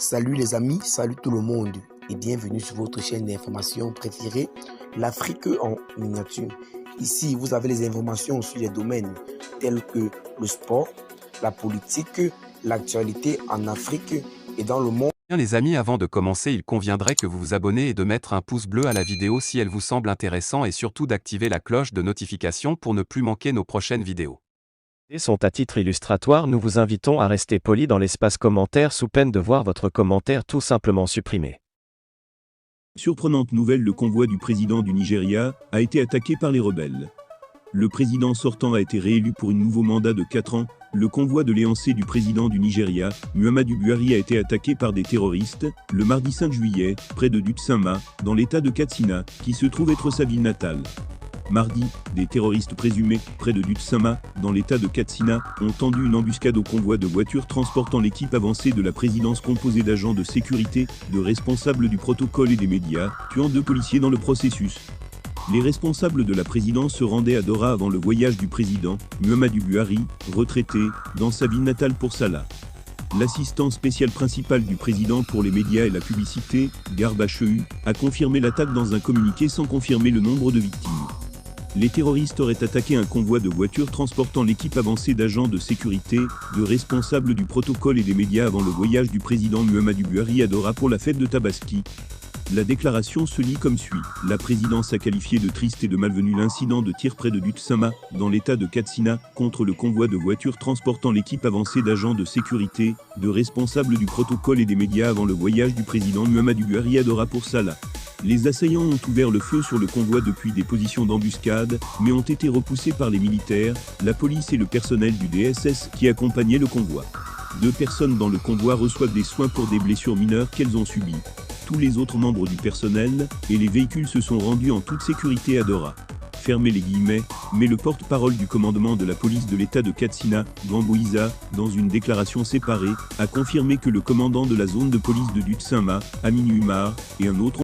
Salut les amis, salut tout le monde et bienvenue sur votre chaîne d'information préférée, l'Afrique en miniature. Ici, vous avez les informations sur les domaines tels que le sport, la politique, l'actualité en Afrique et dans le monde. Bien les amis, avant de commencer, il conviendrait que vous vous abonnez et de mettre un pouce bleu à la vidéo si elle vous semble intéressante et surtout d'activer la cloche de notification pour ne plus manquer nos prochaines vidéos. Et sont à titre illustratoire, nous vous invitons à rester poli dans l'espace commentaire sous peine de voir votre commentaire tout simplement supprimé. Surprenante nouvelle, le convoi du président du Nigeria a été attaqué par les rebelles. Le président sortant a été réélu pour un nouveau mandat de 4 ans. Le convoi de l'éancé du président du Nigeria, Muhammadu Buhari, a été attaqué par des terroristes le mardi 5 juillet, près de Dutsama, dans l'état de Katsina, qui se trouve être sa ville natale. Mardi, des terroristes présumés, près de Dutsama, dans l'état de Katsina, ont tendu une embuscade au convoi de voitures transportant l'équipe avancée de la présidence composée d'agents de sécurité, de responsables du protocole et des médias, tuant 2 policiers dans le processus. Les responsables de la présidence se rendaient à Dora avant le voyage du président, Muhammadu Buhari, retraité, dans sa ville natale pour Salah. L'assistant spécial principal du président pour les médias et la publicité, Garba Shehu, a confirmé l'attaque dans un communiqué sans confirmer le nombre de victimes. Les terroristes auraient attaqué un convoi de voitures transportant l'équipe avancée d'agents de sécurité, de responsables du protocole et des médias avant le voyage du président Muhammadu Buhari à Dora pour la fête de Tabaski. La déclaration se lit comme suit. La présidence a qualifié de triste et de malvenu l'incident de tir près de Dutsama, dans l'état de Katsina, contre le convoi de voitures transportant l'équipe avancée d'agents de sécurité, de responsables du protocole et des médias avant le voyage du président Muhammadu Buhari à Dora pour Salah. Les assaillants ont ouvert le feu sur le convoi depuis des positions d'embuscade, mais ont été repoussés par les militaires, la police et le personnel du DSS qui accompagnait le convoi. 2 personnes dans le convoi reçoivent des soins pour des blessures mineures qu'elles ont subies. Tous les autres membres du personnel et les véhicules se sont rendus en toute sécurité à Dora. Fermez les guillemets, mais le porte-parole du commandement de la police de l'état de Katsina, Gamboïza, dans une déclaration séparée, a confirmé que le commandant de la zone de police de Dutsama, Aminu Umar, et un autre